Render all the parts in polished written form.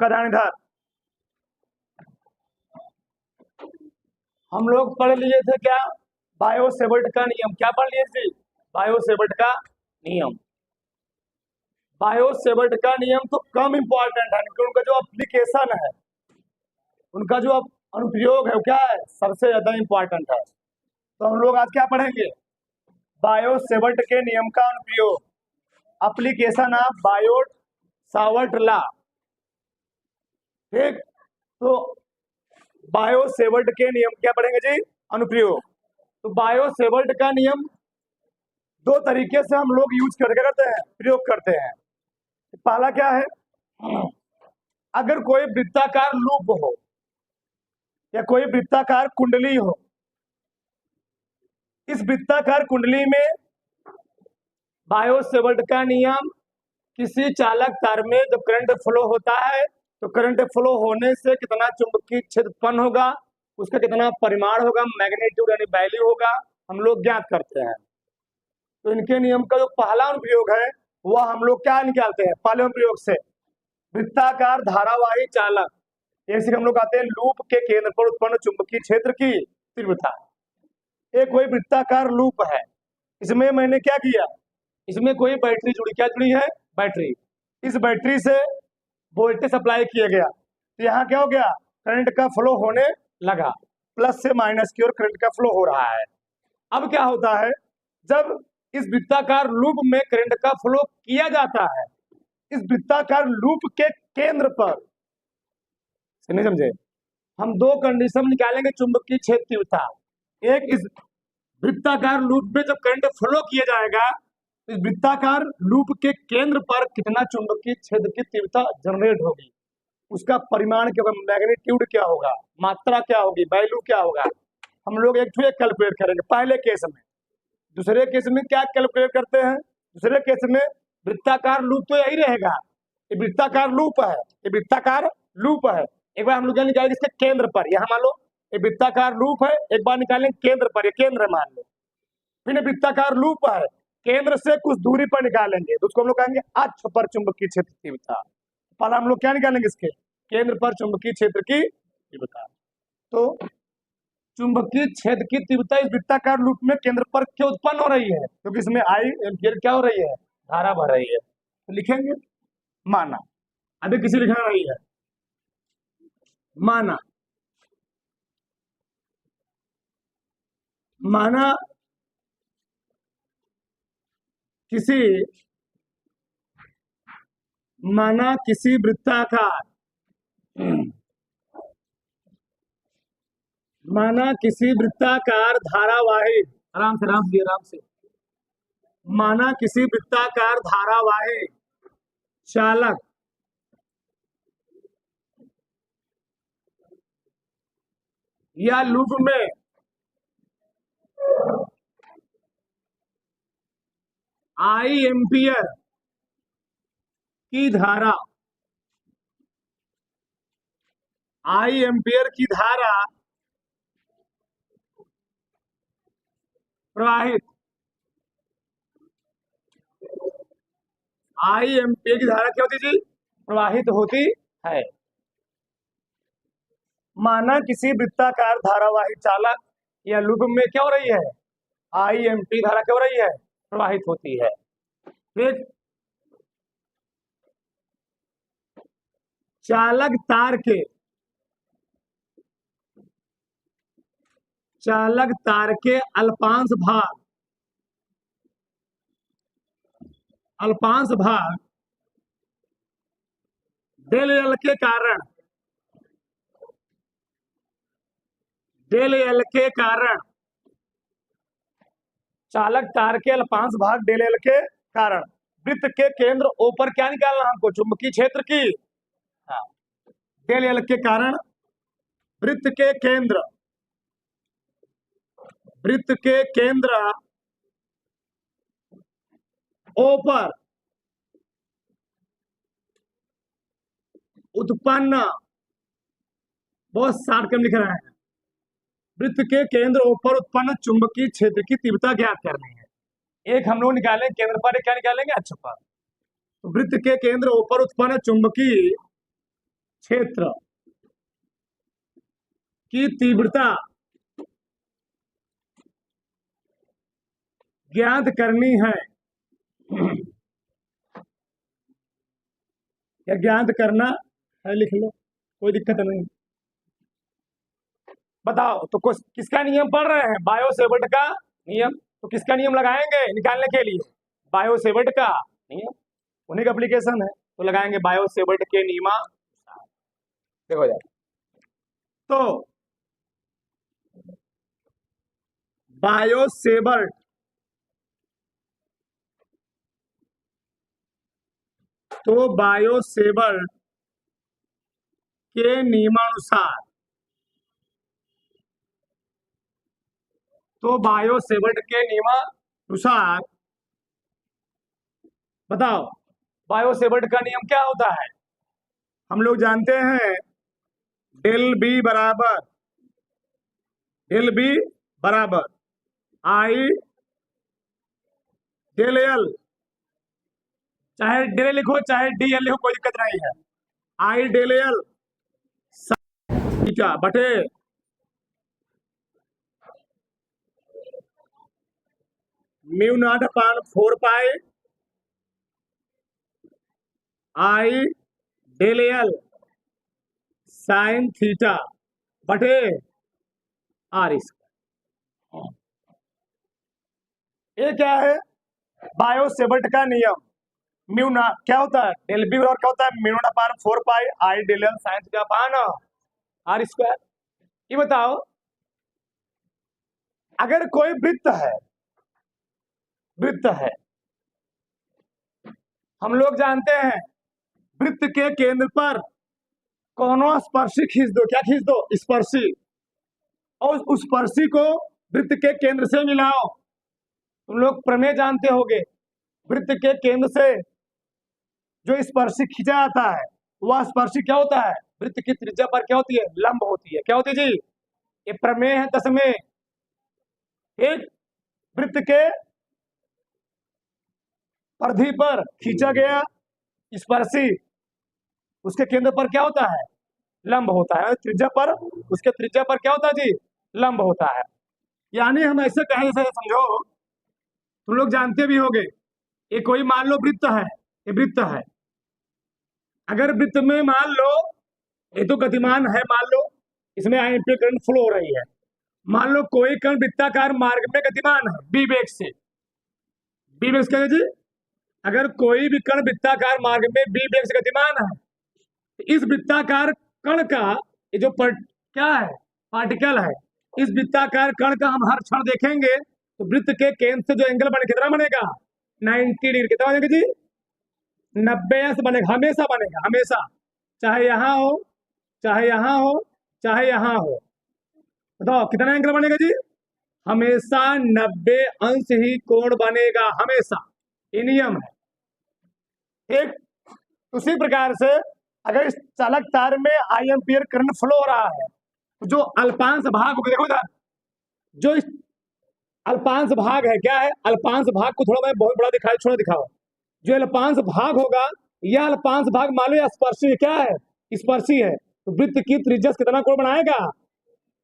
आपका ध्यान इधर। हम लोग पढ़ लिए थे क्या, बायो सेवर्ट का नियम। क्या पढ़ लिए थे? बायो सेवर्ट का नियम। बायो सेवर्ट का नियम तो कम इंपॉर्टेंट है, क्योंकि उनका जो एप्लीकेशन है, उनका जो अनुप्रयोग है वो क्या है, सबसे ज्यादा इंपॉर्टेंट है। तो हम लोग आज क्या पढ़ेंगे, बायो सेवर्ट के नियम का अनुप्रयोग, application of Biot Savart law. ठीक, तो बायो सेवर्ट के नियम क्या पढ़ेंगे जी, अनुप्रयोग। तो बायो सेवर्ट का नियम दो तरीके से हम लोग यूज करते हैं, प्रयोग करते हैं। पहला क्या है, अगर कोई वृत्ताकार लूप हो या कोई वृत्ताकार कुंडली हो, इस वृत्ताकार कुंडली में बायो सेवर्ट का नियम, किसी चालक तार में जब करंट फ्लो होता है तो करंट फ्लो होने से कितना चुंबकीय क्षेत्र उत्पन्न होगा, उसका कितना परिमाण होगा, मैग्नीट्यूड यानी वैल्यू होगा, हम लोग ज्ञात करते हैं। तो इनके नियम का जो पहला अनुप्रयोग है वह हम लोग क्या निकालते हैं, पहले अनुप्रयोग से वृत्ताकार धारावाही चालक, जैसे हम लोग कहते हैं लूप के केंद्र पर उत्पन्न चुंबकीय क्षेत्र की तीव्रता। एक कोई वृत्ताकार लूप है, इसमें मैंने क्या किया, इसमें कोई बैटरी जुड़ी, क्या जुड़ी है, बैटरी। इस बैटरी से वोल्टेज सप्लाई किया गया, तो यहाँ क्या हो गया, करंट का फ्लो होने लगा, प्लस से माइनस की ओर करंट का फ्लो हो रहा है। अब क्या होता है, जब इस वृत्ताकार लूप में करंट का फ्लो किया जाता है, इस वृत्ताकार लूप के केंद्र पर, नहीं समझे, हम दो कंडीशन निकालेंगे चुंबकीय क्षेत्र तीव्रता। एक, इस वृत्ताकार लूप में जब करंट फ्लो किया जाएगा, इस वृत्ताकार लूप के केंद्र पर कितना चुंबकीय क्षेत्र की तीव्रता जनरेट होगी, उसका परिमाण क्या होगा, मैग्नीट्यूड क्या होगा, मात्रा क्या होगी, वैल्यू क्या होगा, हम लोग एक कैलकुलेट करेंगे पहले केस में। दूसरे केस में क्या कैलकुलेट करते हैं, दूसरे केस में वृत्ताकार लूप तो यही रहेगा, ये वृत्ताकार लूप है, ये वृत्ताकार लूप है। एक बार हम लोग निकालेंगे इसके केंद्र पर, यहाँ मान लो ये वृत्ताकार लूप है, एक बार निकालेंगे केंद्र पर, ये केंद्र है मान लो, फिर वृत्ताकार लूप है, केंद्र से कुछ दूरी पर निकालेंगे तो उसको हम लोग कहेंगे अक्ष पर चुंबकीय क्षेत्र तीव्रता। पहले हम लोग क्या निकालेंगे, इसके केंद्र पर चुंबकीय क्षेत्र की तीव्रता। तो चुंबकीय क्षेत्र की तीव्रता इस वृत्ताकार लूप में केंद्र पर क्यों उत्पन्न हो रही है, क्योंकि इसमें आई एम्पियर क्या हो रही है, धारा बह रही है। तो लिखेंगे माना, अभी किसी लिखना नहीं है, माना, माना किसी, माना किसी वृत्ताकार, माना किसी वृत्ताकार धारावाही, आराम से, माना किसी वृत्ताकार धारावाही चालक या लूप में आई एम्पियर की धारा, आई एम्पियर की धारा प्रवाहित, आई एम्पियर की धारा क्या होती जी, प्रवाहित होती है। माना किसी वृत्ताकार धारावाही चालक या लूप में क्या हो रही है, आई एम्पियर धारा क्या हो रही है, प्रवाहित होती है। फिर चालक तार के, चालक तार के अल्पांश भाग, अल्पांश भाग डेल एल के कारण, डेल एल के कारण, चालक तार के अल्पांश भाग डेल एल के कारण वृत्त के केंद्र ओ पर क्या निकालना हमको, चुंबकीय क्षेत्र की, हाँ, डेल एल के कारण वृत्त के केंद्र, वृत्त के केंद्र ओ पर उत्पन्न, बहुत शॉर्ट लिख रहे हैं, वृत्त के केंद्र ओ पर उत्पन्न चुंबकीय क्षेत्र की तीव्रता ज्ञात करनी है। एक हम लोग निकालेंगे केंद्र पर, क्या निकालेंगे, अक्ष पर। तो वृत्त के केंद्र ओ पर उत्पन्न चुंबकीय क्षेत्र की तीव्रता ज्ञात करनी है या ज्ञात करना है, लिख लो, कोई दिक्कत नहीं। बताओ तो कुछ किसका नियम पढ़ रहे हैं? बायो सेवर्ट का नियम। तो किसका नियम लगाएंगे निकालने के लिए? बायो सेवर्ट का नियम, उन्हीं का एप्लीकेशन है, तो लगाएंगे बायो सेवर्ट के नियमा। देखो यार, तो बायो सेवर्ट बायो सेवर्ट के नियमानुसार, बायो सेवर्ट के नियमानुसार बताओ बायो सेवर्ट का नियम क्या होता है? हम लोग जानते हैं डेल बी बराबर आई डेल एल, चाहे डेल लिखो चाहे डी एल लिखो, कोई दिक्कत नहीं है। आई डेल एल थीटा बटे mu naught upon 4 pi I del L sine theta बटे आर स्क्वायर। ये क्या है? बायो सेवर्ट का नियम। म्यू नॉट क्या होता है? डेल बी बराबर क्या होता है? Mu naught upon 4 pi I del L sine theta upon R square. ये बताओ, अगर कोई वृत्त है, हम लोग जानते हैं वृत्त के केंद्र पर कोनो स्पर्शी खींच दो। क्या खींच दो? स्पर्शी। और उस स्पर्शी को वृत्त के केंद्र से मिलाओ। तुम लोग प्रमेय जानते होगे, वृत्त के केंद्र से जो स्पर्शी खींचा जाता है वह स्पर्शी क्या होता है? वृत्त की त्रिज्या पर क्या होती है? लंब होती है। क्या होती है जी? ये प्रमेय है 10वें। एक वृत्त के परिधि पर खींचा गया स्पर्शी, उसके केंद्र पर क्या होता है? लंब होता है। त्रिज्या पर, उसके त्रिज्या पर क्या होता है जी? लंब होता है। यानी हम ऐसे कहें, जैसे समझो, तुम लोग जानते भी होगे, ये कोई मान लो वृत्त है, ये वृत्त है। अगर वृत्त में मान लो ये तो गतिमान है, मान लो इसमें एम्पीयर करंट फ्लो हो रही है। मान लो कोई कण वृत्ताकार मार्ग में गतिमान है बी वेग से। बी वेग क्या है जी? अगर कोई भी कण वृत्ताकार मार्ग में बी वेग से गतिमान है, तो इस वृत्ताकार कण का ये जो क्या है? पार्टिकल है। इस वृत्ताकार कण का हम हर क्षण देखेंगे तो वृत्त के केंद्र से जो एंगल बने, कितना बनेगा? 90 डिग्री। कितना बनेगा जी? 90 बनेगा, हमेशा बनेगा, हमेशा, चाहे यहां हो चाहे यहां हो चाहे यहां हो। बताओ कितना एंगल बनेगा जी? हमेशा 90 अंश ही कोण बनेगा, हमेशा। ये नियम है। एक उसी प्रकार से अगर इस चालक तार में आई एम्पीयर करंट फ्लो हो रहा है, तो जो अल्पांश भाग, देखो इधर, जो इस अल्पांश भाग है, क्या है? अल्पांश भाग को थोड़ा मैं बहुत बड़ा दिखाई, थोड़ा दिखाओ। जो अल्पांश भाग होगा, यह अल्पांश भाग मान लो स्पर्शी क्या है? स्पर्शी है। तो वृत्त की त्रिज्या कितना कोण बनाएगा?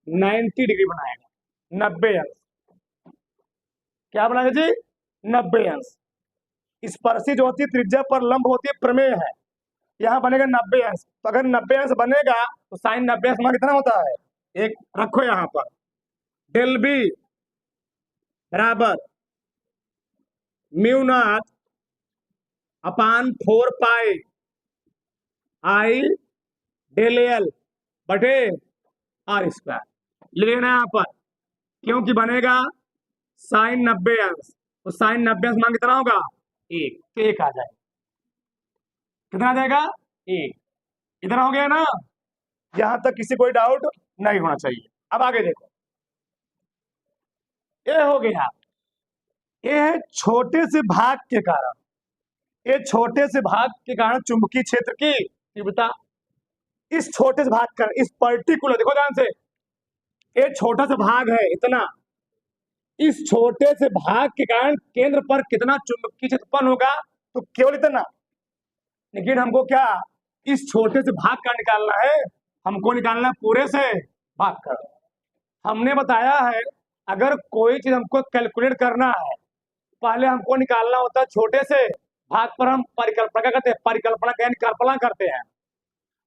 90 डिग्री बनाएगा, 90 अंश। क्या बनाएगा जी? 90 अंश। स्पर्शी जो होती है त्रिज्या पर लंब होती है, प्रमेय है। यहाँ बनेगा 90 अंश। तो अगर 90 अंश बनेगा तो साइन 90 अंश मान कितना होता है? एक रखो यहाँ पर, डेल बी बराबर mu naught upon 4 pi I del L बटे आर स्क्वायर ले लेना यहाँ पर, क्योंकि बनेगा साइन 90 अंश। तो साइन 90 अंश मान कितना होगा? 1। तो 1 आ जाएगा। कितना आ जाएगा? 1। इतना हो गया ना? यहां तक किसी कोई डाउट नहीं होना चाहिए। अब आगे देखो, ये हो गया, ये है छोटे से भाग के कारण, ये छोटे से भाग के कारण चुंबकीय क्षेत्र की तीव्रता। इस छोटे से भाग का, इस पर्टिकुलर, देखो ध्यान से, ये छोटा सा भाग है इतना, इस छोटे से भाग के कारण केंद्र पर कितना चुंबकीय क्षेत्र उत्पन्न होगा? तो केवल इतना। लेकिन हमको क्या इस छोटे से भाग का निकालना है, हमको निकालना है पूरे से भाग कर। हमने बताया है अगर कोई चीज हमको कैलकुलेट करना है, पहले हमको निकालना होता है छोटे से भाग पर हम परिकल्पना क्या करते हैं, परिकल्पना क्या कल्पना करते हैं।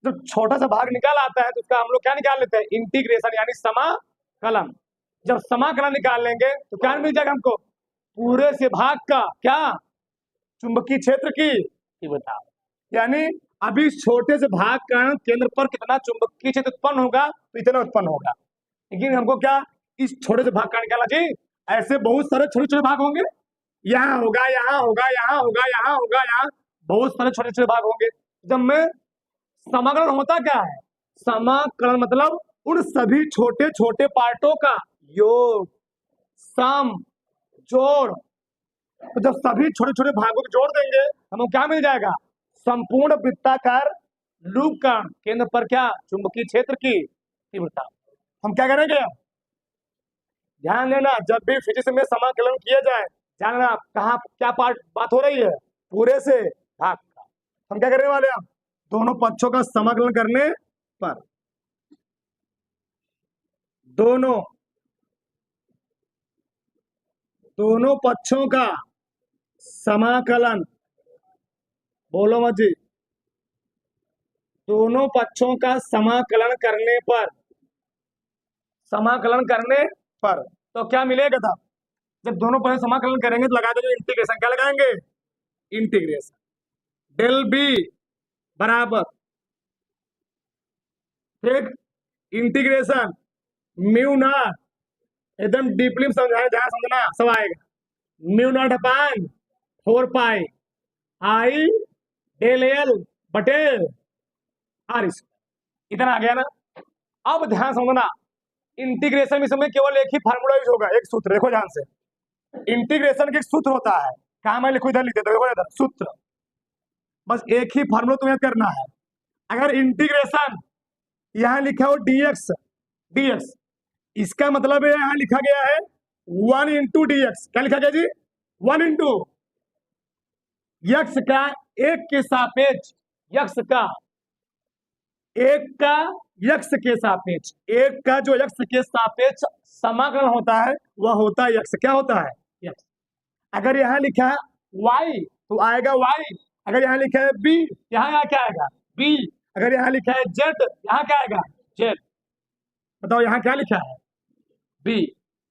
जब छोटा सा भाग निकाल आता है तो उसका हम लोग क्या निकाल लेते हैं, इंटीग्रेशन यानी समाकलन। जब समाकलन निकाल लेंगे तो क्या मिल जाएगा हमको, पूरे से भाग का क्या, चुंबकीय क्षेत्र की तीव्रता। यानी अभी छोटे से भाग का केंद्र पर कितना चुंबकीय क्षेत्र उत्पन्न होगा, तो इतना उत्पन्न होगा। लेकिन हमको क्या इस छोटे से भाग का निकालना चाहिए। ऐसे बहुत सारे छोटे छोटे भाग होंगे, यहाँ होगा, यहाँ होगा, यहाँ होगा, यहाँ होगा, यहाँ बहुत सारे छोटे छोटे भाग होंगे। जब मैं समाकलन होता क्या है, समाकलन मतलब उन सभी छोटे छोटे पार्टों का योग, सम, जोड़। तो जब सभी छोटे छोटे भागों को जोड़ देंगे हमको क्या मिल जाएगा, संपूर्ण वृत्ताकार लूप का केंद्र पर क्या, चुंबकीय क्षेत्र की तीव्रता। हम क्या करेंगे, ध्यान देना जब भी फिजिक्स में समाकलन किया जाए, ध्यान देना कहाँ क्या पार्ट बात हो रही है, पूरे से भाग का। हम क्या करने वाले हैं, दोनों पक्षों का समाकलन करने पर दोनों पक्षों का समाकलन, बोलो मत जी, दोनों पक्षों का समाकलन करने पर तो क्या मिलेगा था, जब दोनों पक्षों समाकलन करेंगे तो लगा देंगे इंटीग्रेशन। क्या लगाएंगे, इंटीग्रेशन डेल बी बराबर, ठीक, इंटीग्रेशन म्यू नॉट, एकदम डीपली समझाए, ध्यान समझना सब आएगा, mu naught upon 4 pi I del L बटे आर स्क्वायर। इतना आ गया ना। अब ध्यान समझना, इंटीग्रेशन में समय केवल एक ही फार्मूला यूज होगा, एक सूत्र। देखो ध्यान से, इंटीग्रेशन के एक सूत्र होता है, कहा मैं लिखू, इधर लिख देता हूं, इधर सूत्र, बस एक ही फार्मूला तुम्हें करना है। अगर इंटीग्रेशन यहां लिखा हो dx, इसका मतलब है यहां लिखा गया है 1 इंटू dx। क्या लिखा गया जी, 1 इंटू यक्स का एक के सापेक्ष, यक्स का एक का यक्स के सापेक्ष, एक का जो यक्स के सापेक्ष समाकलन होता है वह होता है यक्स। क्या होता है, यक्स। अगर यहाँ लिखा है y तो आएगा y, अगर यहाँ लिखा है b यहाँ क्या आएगा b, अगर यहाँ लिखा है z यहाँ क्या आएगा z। बताओ यहाँ क्या लिखा है b,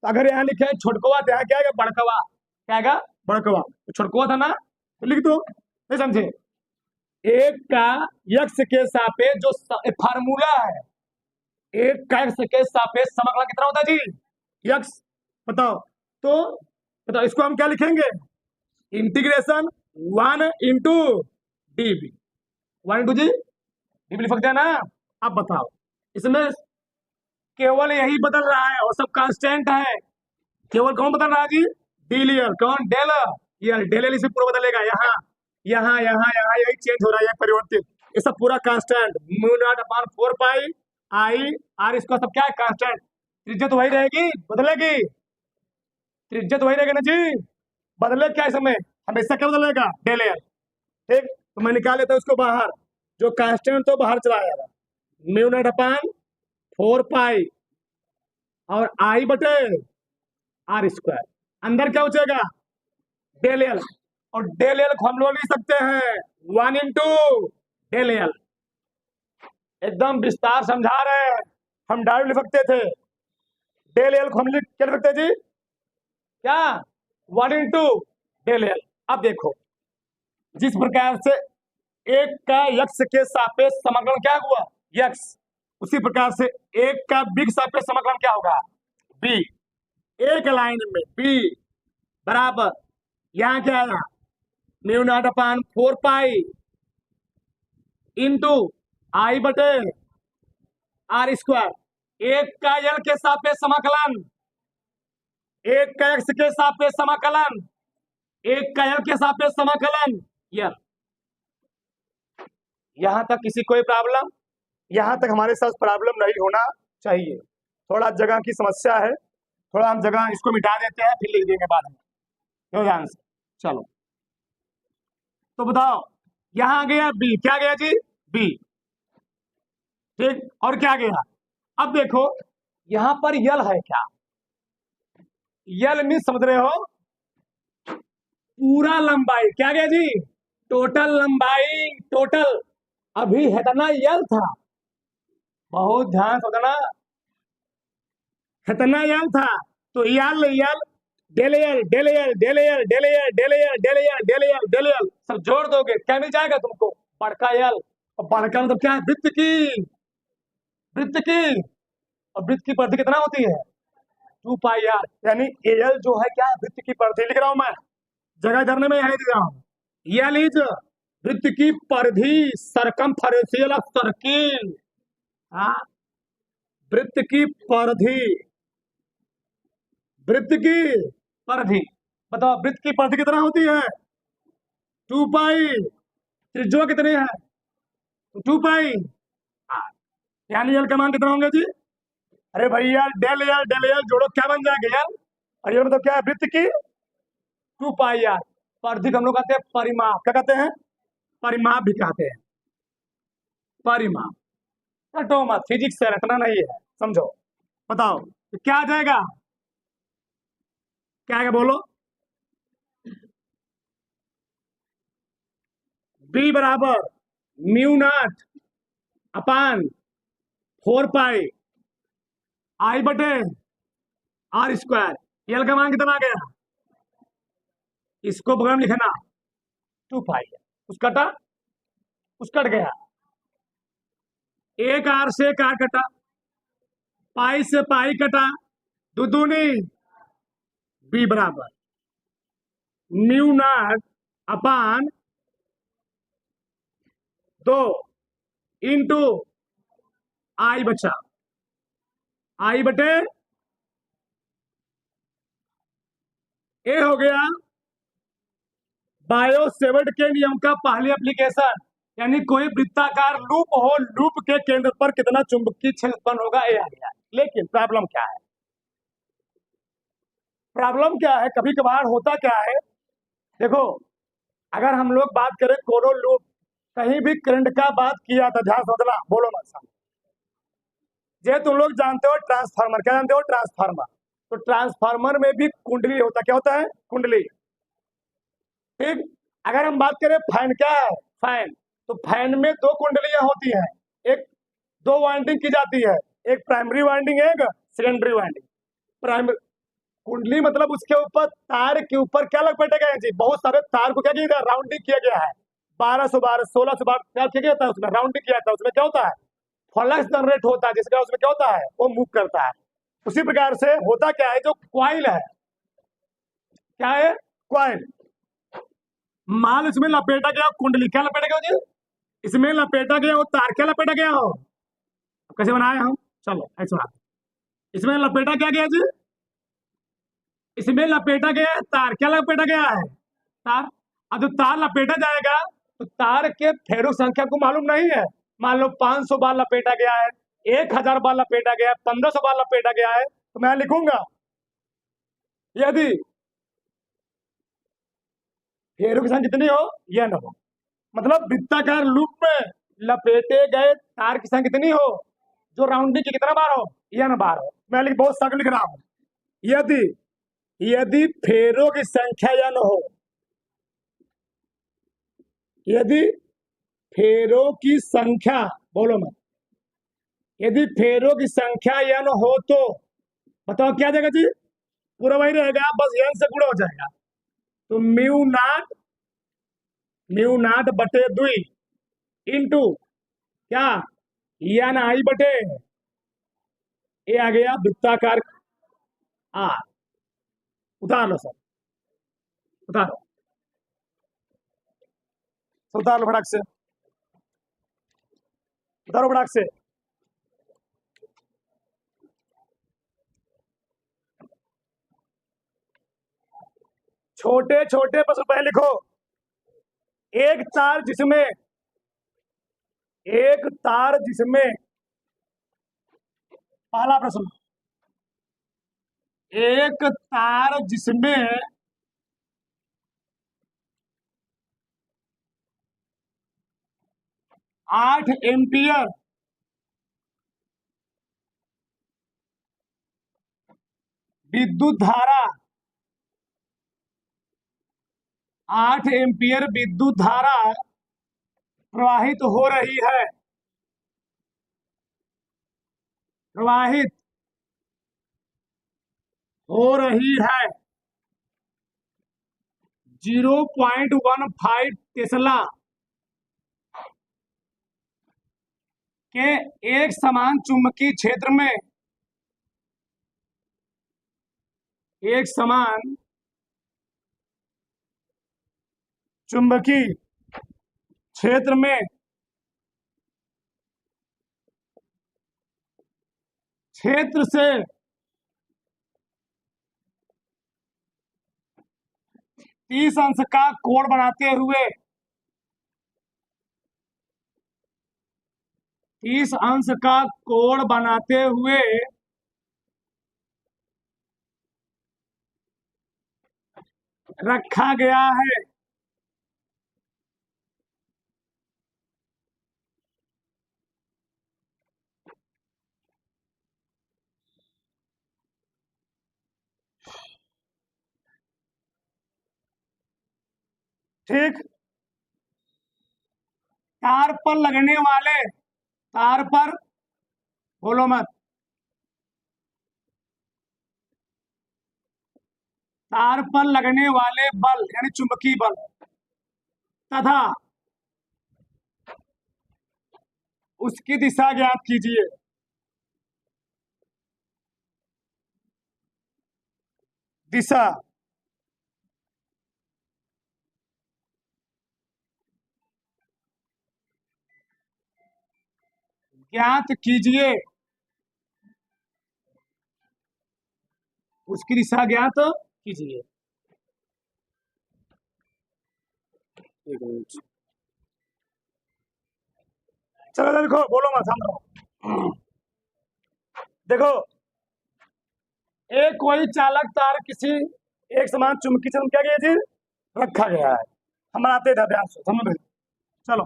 तो अगर यहाँ लिखा है छोटकवा तो यहाँ क्या आएगा बड़कवा, क्या आएगा बड़कवा। तो छोटकवा था ना, तो लिख दो, नहीं समझे। एक का यक्स के सापेक्ष जो फार्मूला है, एक का यक्स के सापेक्ष समाकलन कितना होता है जी, यक्स। बताओ तो, बताओ इसको हम क्या लिखेंगे, integration 1 into D B, 1 into G D B लिख सकते हैं ना। अब बताओ इसमें केवल यही बदल रहा है और सब कांस्टेंट है, केवल कौन बदल रहा है जी, डेल, कौन डेल एल, डेल एल इसे पूरा बदलेगा, यहाँ यहाँ यहाँ यहाँ यही चेंज हो रहा है, परिवर्तित, ये सब पूरा constant, mu naught upon 4 pi I R square, सब क्या है कांस्टेंट। त्रिज्या तो वही रहेगी, बदलेगी, त्रिज्या तो वही रहेगी ना जी, बदले क्या इसमें, हमेशा क्या बदलेगा डेल एल, ठीक। तो मैं निकाल लेता हूँ उसको बाहर, जो कांस्टेंट तो बाहर चला जाएगा, म्यू नॉट अपान 4 पाई और आई बटे आर स्क्वायर, अंदर क्या बचेगा डेल एल, और डेल एल को हम लोग लिख सकते हैं 1 इंटू डेल एल। एकदम विस्तार समझा रहे हैं, हम डायरेक्ट लिख सकते थे, डेल एल को हम लिख क्या लिख सकते जी, क्या 1 इंटू डेल एल। अब देखो जिस प्रकार से एक का यक्स के सापेक्ष समाकलन क्या हुआ यक्स, उसी प्रकार से एक का बी के सापेक्ष समाकलन क्या होगा बी। एक लाइन में बी बराबर यहाँ क्या आएगा mu naught upon 4 pi into आई बटे आर स्क्वायर, एक का यल के सापेक्ष समाकलन, एक का एक्स के सापेक्ष समाकलन, एक का यल के सापेक्ष समाकलन, यल। यहां तक किसी कोई प्रॉब्लम, यहां तक हमारे साथ प्रॉब्लम नहीं होना चाहिए। थोड़ा जगह की समस्या है, थोड़ा हम जगह इसको मिटा देते हैं फिर लिख देंगे बाद में, तो ध्यान से चलो। तो बताओ यहां गया बी, क्या गया जी बी। ठीक, और क्या गया? अब देखो यहां पर यल है क्या? यल मीन समझ रहे हो? पूरा लंबाई। क्या गया जी? टोटल लंबाई, टोटल। अभी इतना यल था, बहुत ध्यान से समझना, इतना यल था। तो यल यल डेल यल डेल यल डेल यल डेल यल डेल यल डेल यल डेल यल डेल यल सब जोड़ दोगे क्या मिल जाएगा तुमको? बड़का यल। और बड़का मतलब क्या है? वृत्त की, वृत्त की। और वृत्त की परिधि कितना होती है? 2 पाई आर। यानी एल जो है क्या है? वृत्त की परिधि। लिख रहा हूं मैं, जगह धरने में यही लिख रहा हूं। यल इज वृत्त की परिधि, सरकमफेरेंशियल ऑफ सर्किल। हाँ, वृत्त की परिधि, वृत्त की परिधि। बताओ वृत्त की परिधि कितना होती है? 2 पाई। त्रिज्या कितनी है? 2 पाई। हाँ, यानी यल का मान कितना होंगे जी? अरे भैया डेल यल जोड़ो क्या बन जाएगा यार? और ये मतलब क्या है? वृत्त की 2 पाई आर। परिधि को हम लोग कहते हैं परिमाप। क्या कहते हैं? परिमाप भी कहते हैं, परिमाप। हटो मत, फिजिक्स से रटना नहीं है, समझो। बताओ तो क्या आ जाएगा? क्या आएगा बोलो? बी बराबर म्यू नॉट अपान 4 पाई आई बटे आर स्क्वायर। यल का मान कितना आ गया? इसको बगल में लिखना, 2 पाई। उस कटा, उस कट गया। एक आर से एक आर कटा, पाई से पाई कटा, दो दूनी। बी बराबर म्यू नॉट अपान 2 इंटू आई बचा आई बटे ए हो गया बायो सेवर्ट के नियम का पहली एप्लीकेशन। यानी कोई वृत्ताकार लूप हो, लूप के केंद्र पर कितना चुंबकीय क्षेत्र उत्पन्न होगा, ये आ गया। लेकिन प्रॉब्लम क्या है? प्रॉब्लम क्या है? कभी कभार होता क्या है, देखो, अगर हम लोग बात करें कोरो लूप, कहीं भी करंट का बात किया था, ध्यान समझना, बोलो मत समझ। जे तुम लोग जानते हो ट्रांसफार्मर, क्या जानते हो? ट्रांसफार्मर। तो ट्रांसफार्मर में भी कुंडली होता, क्या होता है? कुंडली। ठीक। अगर हम बात करें फैन, क्या है? फैन। तो फैन में 2 कुंडलियां होती हैं, एक, 2 वाइंडिंग की जाती है, एक प्राइमरी वाइंडिंग, एक सेकेंडरी वाइंडिंग। प्राइमरी कुंडली मतलब उसके ऊपर, तार के ऊपर क्या लपेटे गए हैं जी? बहुत सारे तार को क्या किया गया? राउंडिंग किया गया है। 1212 1612 क्या किया गया था उसमें? राउंडिंग किया था। उसमें क्या होता है? फ्लक्स जनरेट होता है, जिसका उसमें क्या होता है? वो मूव करता है। उसी प्रकार से होता क्या है, जो क्वाइल है, क्या है? क्वाइल। माल इसमें लपेटा गया, कुंडली क्या लपेटा गया जी? इसमें लपेटा गया वो तार, क्या लपेटा गया हो? कैसे बनाए हम? चलो ऐसे बना। इसमें लपेटा क्या गया जी? इसमें लपेटा गया है तार। क्या लपेटा गया है? तार। अब जो तार लपेटा जाएगा, तो तार के फेरों संख्या को मालूम नहीं है। मान लो 500 बार लपेटा गया है, 1000 बार लपेटा गया है, 1500 बार लपेटा गया है, तो मैं लिखूंगा यदि फेरों की संख्या कितनी हो, यह न हो। मतलब वृत्ताकार लूप में लपेटे गए तार की संख्या कितनी हो, जो राउंडिंग की कितना बार हो, यह न बार हो। मैं बहुत सारे लिख रहा हूं। यदि यदि फेरों की संख्या यह न हो, यदि फेरों की संख्या, बोलो मत, यदि फेरों की संख्या n हो तो बताओ क्या जाएगा जी? पूरा वही रहेगा, बस n से गुणा हो जाएगा। तो म्यू नाट बटे 2 इंटू क्या, n आई बटे ए आ गया वृत्ताकार आर। उतार लो सर, उतारो, उतार लो फटाक से, उतारो फटाक से। छोटे छोटे प्रश्न पहले लिखो। एक तार जिसमें, एक तार जिसमें, पहला प्रश्न, एक तार जिसमें 8 एम्पियर विद्युत धारा 8 एम्पियर विद्युत धारा प्रवाहित हो रही है, प्रवाहित हो रही है 0.15 टेस्ला के एक समान चुंबकीय क्षेत्र में, एक समान चुंबकीय क्षेत्र में क्षेत्र से 30 अंश का कोण बनाते हुए 30 अंश का कोण बनाते हुए रखा गया है। ठीक, तार पर लगने वाले, तार पर बोलो मत, तार पर लगने वाले बल यानी चुंबकीय बल तथा उसकी दिशा ज्ञात कीजिए। दिशा ज्ञात कीजिए, उसकी दिशा ज्ञात कीजिए। एक मिनट, चलो देखो, बोलो मत, हम देखो, एक कोई चालक तार किसी एक समान चुंबकीय क्षेत्र में क्या गया जी, रखा गया है। हम आते थे ध्यान से, समझ। चलो,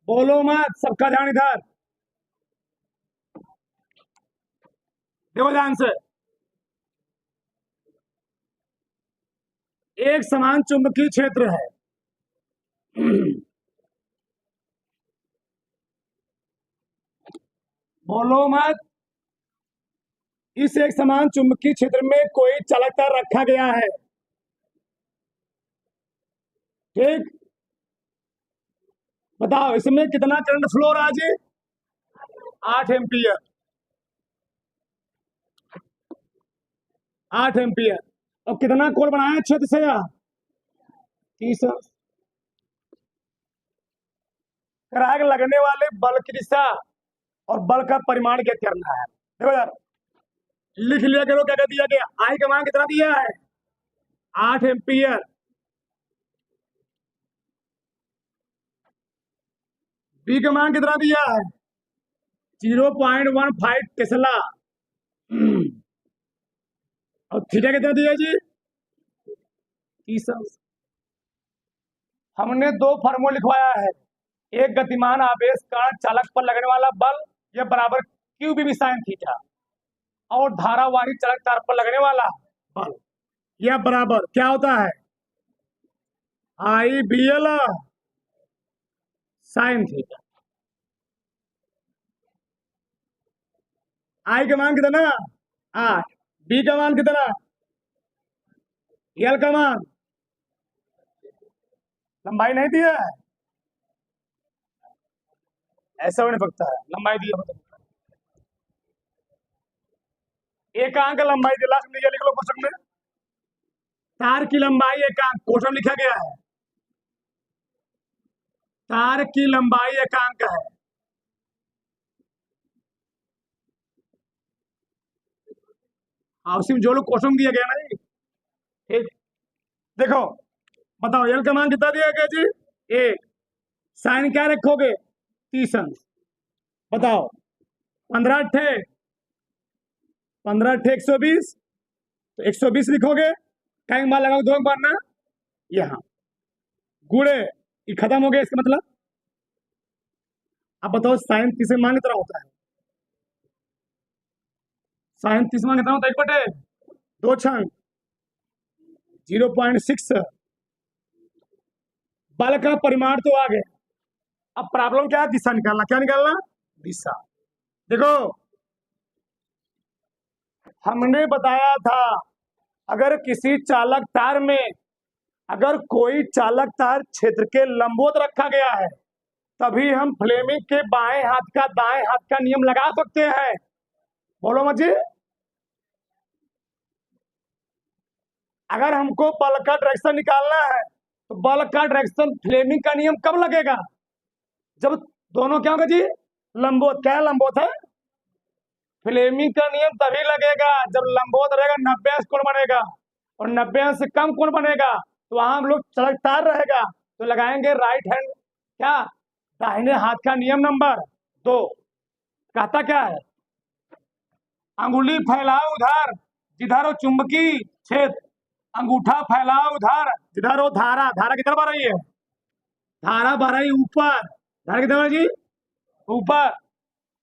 बोलो मत, सबका ध्यान इधर देखो ध्यान से। एक समान चुंबकीय क्षेत्र है, बोलो मत। इस एक समान चुंबकीय क्षेत्र में कोई चालक तार रखा गया है, ठीक। बताओ इसमें कितना करंट फ्लो रहा जी, 8 एम्पियर, 8 एम्पियर। और कितना कोण बनाया क्षेत्र से, 30 अंश। आगे लगने वाले बल की दिशा और बल का परिमाण क्या करना है। देखो यार, लिख लिया करो, क्या कर दिया गया, आई का मान कितना दिया है, 8 एम्पियर, बी का मान कितना दिया है, 0.15 टेस्ला, और थीटा कितना दिया जी, 30 अंश। हमने दो फार्मूला लिखवाया है, एक गतिमान आवेश कारण चालक पर लगने वाला बल यह बराबर क्यू बी साइन थीटा, और धारावाही चालक तार पर लगने वाला बल यह बराबर क्या होता है, आई बी एल साइन थीटा। आई का मान कितना, 8, बी का मान कितना, एल का मान, लंबाई नहीं दिया है, ऐसा हो नहीं सकता है, लंबाई दिया मतलब एकांक लंबाई दिया, लास्ट में लिख लो क्वेश्चन में, तार की लंबाई एकांक, क्वेश्चन लिखा गया है, तार की लंबाई एकांक है। हाँ, उसी में जो लोग क्वेश्चन दिया गया ना जी, ठीक। देखो, बताओ एल का मान कितना दिया गया जी, 1, साइन क्या रखोगे, 30 अंश। बताओ 15 अट्ठे 120, तो 120 लिखोगे, क्या मान लगाओ, दो मारना यहाँ, गुड़े ये खत्म हो गया, इसका मतलब। अब बताओ साइन 30 में मान कितना होता है? साइन 30 मान कितना होता है? 1/2 0.6। बल का परिमाण तो आ गया, अब प्रॉब्लम क्या है? दिशा निकालना। क्या निकालना? दिशा। देखो हमने बताया था, अगर किसी चालक तार में अगर कोई चालक तार क्षेत्र के लंबवत रखा गया है, तभी हम फ्लेमिंग के बाएं हाथ का दाएं हाथ का नियम लगा सकते हैं। बोलो मजी। अगर हमको बल का डायरेक्शन निकालना है, तो बल का डायरेक्शन फ्लेमिंग का नियम कब लगेगा? जब दोनों क्या होगा जी? लंबवत। क्या लंबवत है? फ्लेमिंग का नियम तभी लगेगा जब लंबवत रहेगा, 90 अंश कोण बनेगा, और 90 अंश से कम कोण बनेगा तो वहां हम लोग सड़क तार रहेगा, तो लगाएंगे राइट हैंड, क्या, दाहिने हाथ का नियम नंबर 2। कहता क्या है? अंगुली फैलाओ उधर जिधर वो चुंबकीय क्षेत्र, अंगूठा फैलाओ उधर जिधर वो धारा, धारा किधर बह रही है? धारा बह रही ऊपर। धारा किधर बह रही जी? ऊपर।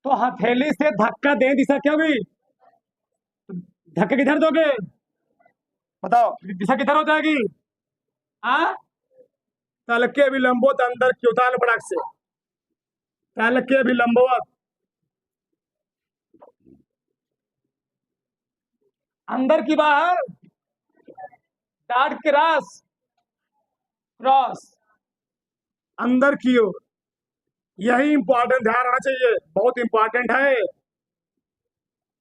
तो हथेली से धक्का दे, दिशा क्या होगी? धक्का किधर दोगे? बताओ दिशा किधर हो जाएगी? आ तल के विलंबोत अंदर की उतार पड़ाक से, तल के विलंबोत अंदर की बाहर, डॉट क्रॉस, क्रॉस अंदर की ओर। यही इंपॉर्टेंट ध्यान रखना चाहिए, बहुत इंपॉर्टेंट है।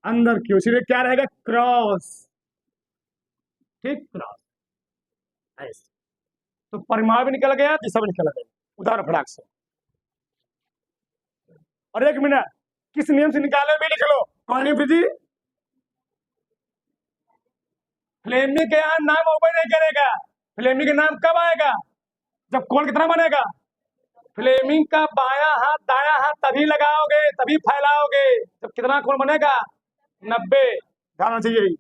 अंदर की ओर इसलिए क्या रहेगा? क्रॉस। ठीक, क्रॉस ऐसे। तो परिमाण भी निकल गया, दिशा भी निकल गई उदाहरण फटाक से। और एक मिनट, किस नियम से निकाले भी लिख लो। कौन नियम जी? फ्लेमिंग के यहाँ नाम ओपन नहीं करेगा। फ्लेमिंग का नाम कब आएगा? जब कोण कितना बनेगा? फ्लेमिंग का बायां हाथ दायां हाथ तभी लगाओगे, तभी फैलाओगे जब कितना कोण बनेगा? 90। ध्यान चाहिए।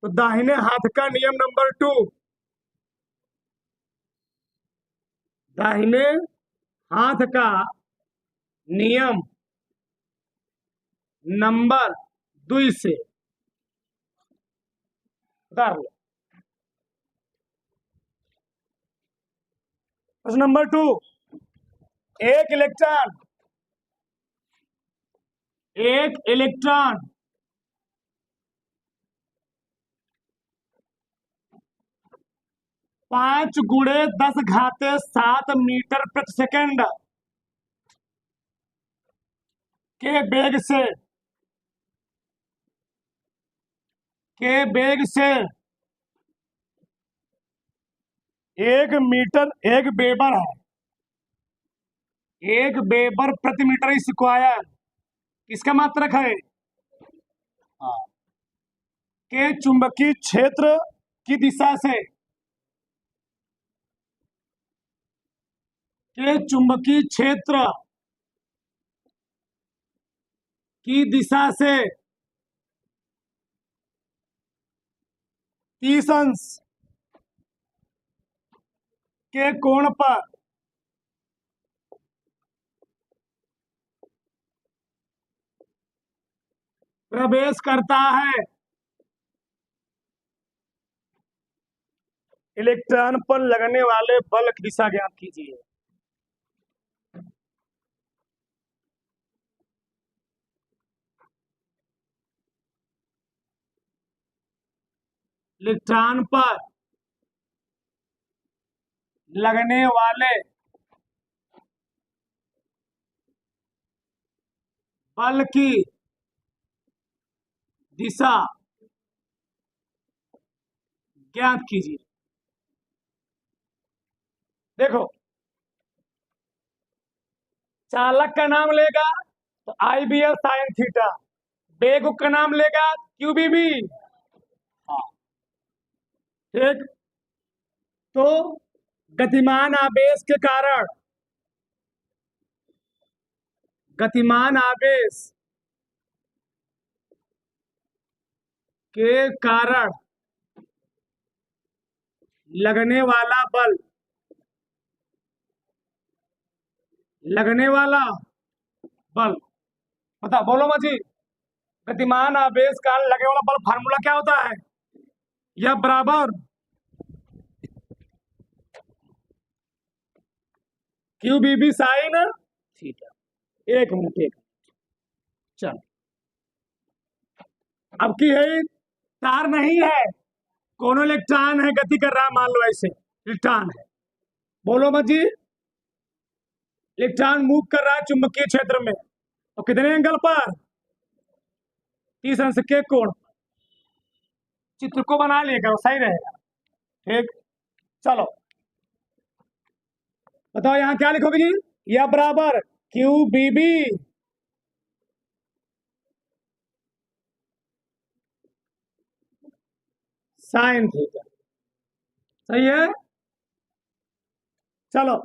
तो दाहिने हाथ का नियम नंबर 2, दाहिने हाथ का नियम नंबर 2 से उतार लो। प्रश्न नंबर 2, एक इलेक्ट्रॉन 5×10⁷ मीटर प्रति सेकंड के वेग से 1 मीटर, 1 वेबर है, 1 वेबर प्रति मीटर स्क्वायर, किसका मात्रक है? हाँ। के चुंबकीय क्षेत्र की दिशा से, के चुंबकीय क्षेत्र की दिशा से 30 अंश के कोण पर प्रवेश करता है। इलेक्ट्रॉन पर लगने वाले बल की दिशा ज्ञात कीजिए। इलेक्ट्रॉन पर लगने वाले बल की दिशा ज्ञात कीजिए। देखो चालक का नाम लेगा तो IBL साइन थीटा, बेग का नाम लेगा QBB। हाँ ठीक। तो गतिमान आवेश के कारण, गतिमान आवेश के कारण लगने वाला बल, लगने वाला बल, बता बोलो मजी। गतिमान आवेश का लगने वाला बल फार्मूला क्या होता है? यह बराबर Q B B sine theta. एक मिनट, एक चल। अब की है, तार नहीं है, कौन इलेक्ट्रॉन है गति कर रहा, मान लो ऐसे इलेक्ट्रॉन है। बोलो मत जी। इलेक्ट्रॉन मूव कर रहा है चुंबकीय क्षेत्र में, और कितने एंगल पर? 30 अंश के कोण। चित्र को बना लिया करो, सही रहेगा। ठीक, चलो बताओ यहाँ क्या लिखोगे जी? यह बराबर Q B B sine theta. सही है। चलो,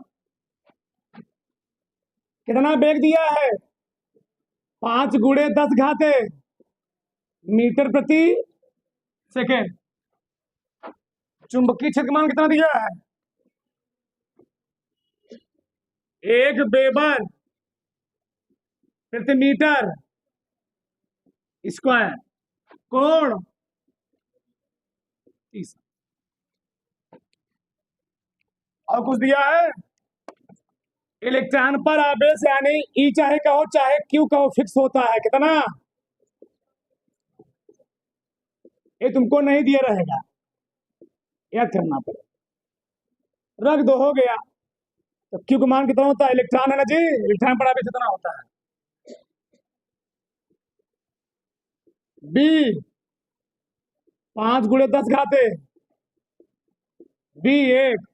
कितना बेग दिया है? 5 × 10 मीटर प्रति सेकेंड। चुंबकीय क्षेत्र मान कितना दिया है? 1 वेबर प्रति मीटर स्क्वायर। कोण 30। और कुछ दिया है? इलेक्ट्रॉन पर आवेश यानी ई चाहे कहो चाहे क्यू कहो फिक्स होता है कितना? ये तुमको नहीं दिया रहेगा, याद करना पड़ेगा। रख दो, हो गया। तो क्यू का मान कितना होता है? इलेक्ट्रॉन है ना जी, इलेक्ट्रॉन पर आवेश कितना होता है? बी 5 × 10 बी 1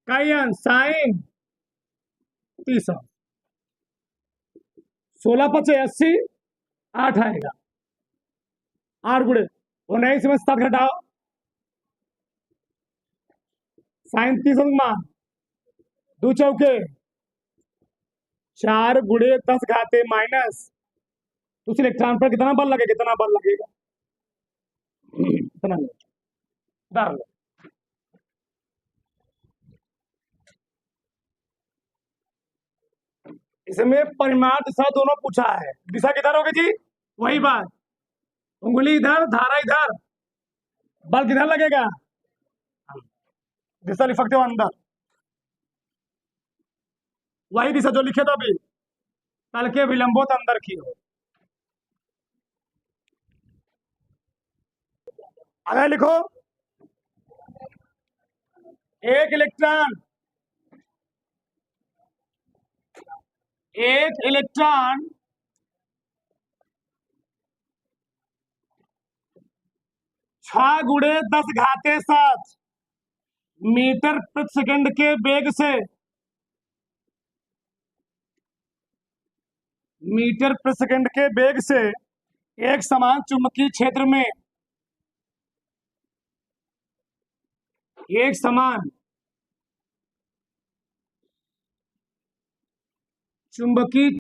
कायन साइन 30। 16×5 = 80, 8 आएगा। 8 × 19 में 7 घटाओ, साइन 30 मान 2 चौके 4 × 10 माइनस। तो उस इलेक्ट्रॉन पर कितना बल लगेगा? कितना बल लगेगा? इतना नहीं, डाल लो। इसमें परिमाण दिशा दोनों पूछा है। दिशा किधर होगी जी? वही बात, उंगली इधर, धारा इधर, बल किधर लगेगा? दिशा लिख सकते हो अंदर, वही दिशा जो लिखे तो अभी, तल के विलंबोत अंदर की हो। अगर लिखो, एक इलेक्ट्रॉन, एक इलेक्ट्रॉन 6 × 10 मीटर प्रति सेकंड के वेग से, मीटर प्रति सेकंड के वेग से एक समान चुंबकीय क्षेत्र में, एक समान चुंबकीय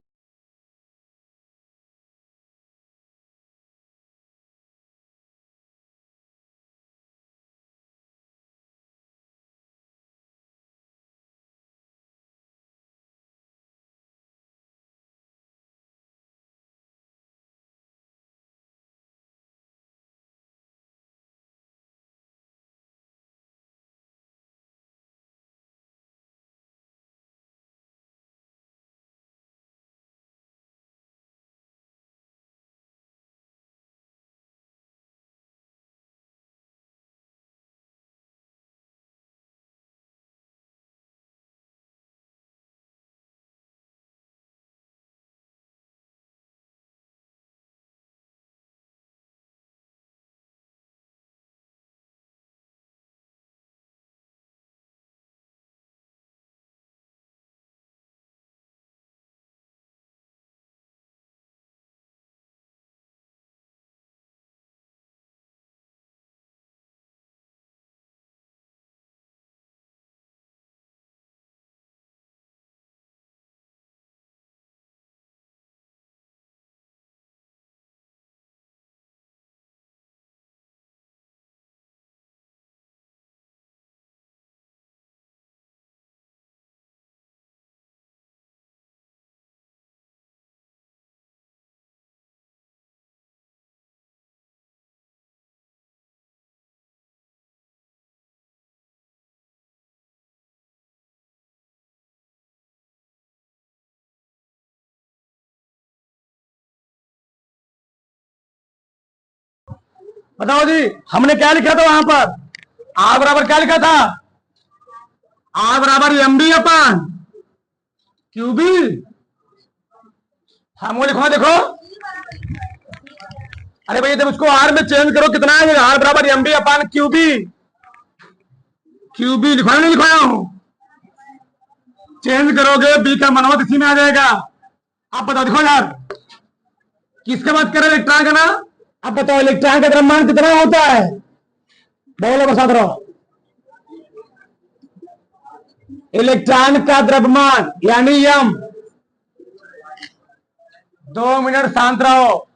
बताओ जी, हमने क्या लिखा था वहां पर? आर बराबर क्या लिखा था? आर बराबर M B upon Q B. हम लिखो, देखो, अरे भैया जब उसको आर में चेंज करो कितना है? आर बराबर M B upon Q B. Q B लिखवाया नहीं लिखवाया हूं? चेंज करोगे बी का मनोत इसी में आ जाएगा। अब बताओ, देखो यार, किसके बात कर रहे? इलेक्ट्रॉन का ना। अब बताओ इलेक्ट्रॉन का द्रव्यमान कितना होता है? बोलो बसात रहो। इलेक्ट्रॉन का द्रव्यमान यानी यम। 2 मिनट शांत रहो।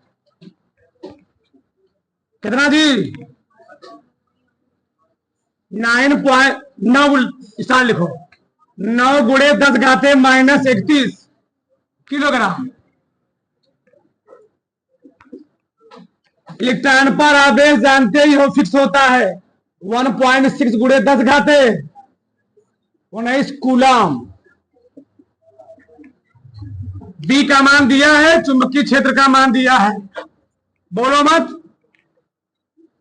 कितना जी? 9.9 स्टार लिखो। 9 गुणे 10 घाते -31 किलोग्राम। इलेक्ट्रॉन पर आवेश जानते ही हो फिक्स होता है 1.6 गुणे 10 घाते 19 कूलम। बी का मान दिया है, चुंबकीय क्षेत्र का मान दिया है। बोलो मत।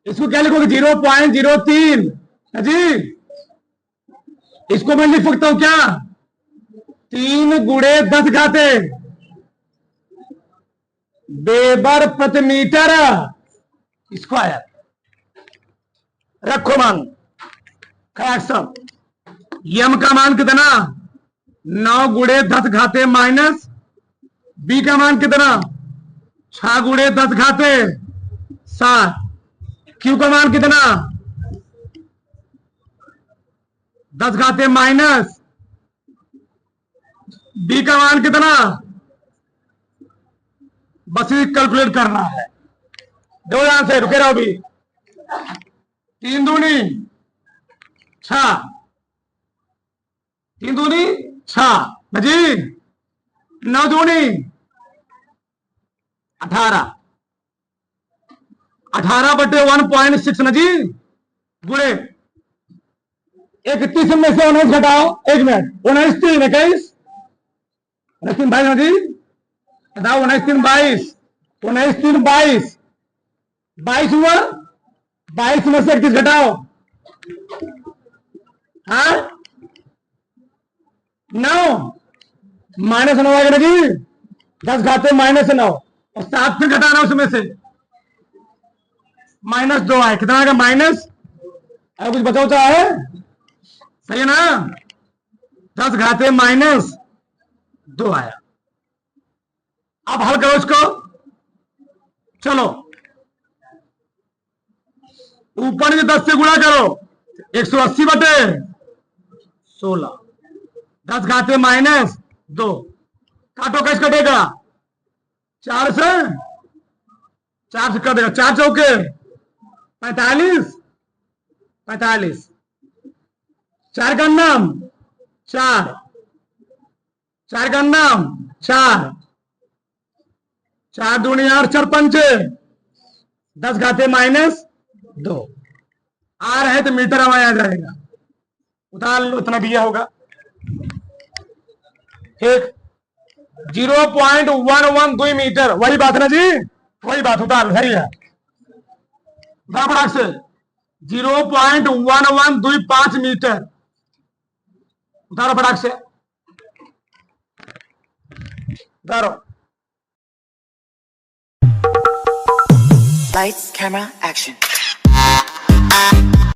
इसको क्या लिखोगे? 0.03 जी। इसको मैं लिख सकता हूं क्या? 3 गुणे 10 घाते वेबर प्रति मीटर स्क्वायर। रखो मान। यम का मान कितना? 9 गुणे 10 घाते माइनस बी का मान कितना? 6 गुणे 10 घाते 7। क्यू का मान कितना? 10 घाते माइनस बी का मान कितना? बस ये कैलकुलेट करना है। दो ध्यान से, रुके रहो भी। 3 दूनी 6, 3 दूनी 6 जी। 9 दूनी 18, 18 बटे 1.6 ना जी, गुणे 31 में से 19 घटाओ। 1 मिनट। 19 3 21 19 22 ना जी। बताओ 19 3 22 19 3 22 22 हुआ। 22 में से 31 घटाओ। हाँ 9 -9 आएगा ना जी। 10 घाते -9 और 7 फिर घटाना उसमें से -2 आए। कितना आएगा? माइनस। अगर कुछ बचा होता है सही है ना? 10 घाते -2 आया। अब हल करो इसको। चलो ऊपर में 10 से गुणा करो। 180 बटे 16। 10 घाते -2। काटो, कैसे कटेगा? 4 से कटेगा। 4 चौके 45 45। 4 का नाम 4, 4 का नाम 4, 4 दूनी 8 4 पंचे 10 घाते -2। आ रहे तो मीटर हवाई आ जाएगा। उतार लो, इतना दिया होगा। ठीक, 0.112 मीटर। वही बात ना जी, वही बात। उतार लो, सही है। से 0.1125 मीटर। उतारो फटाक से, उतारो। Lights, camera, action.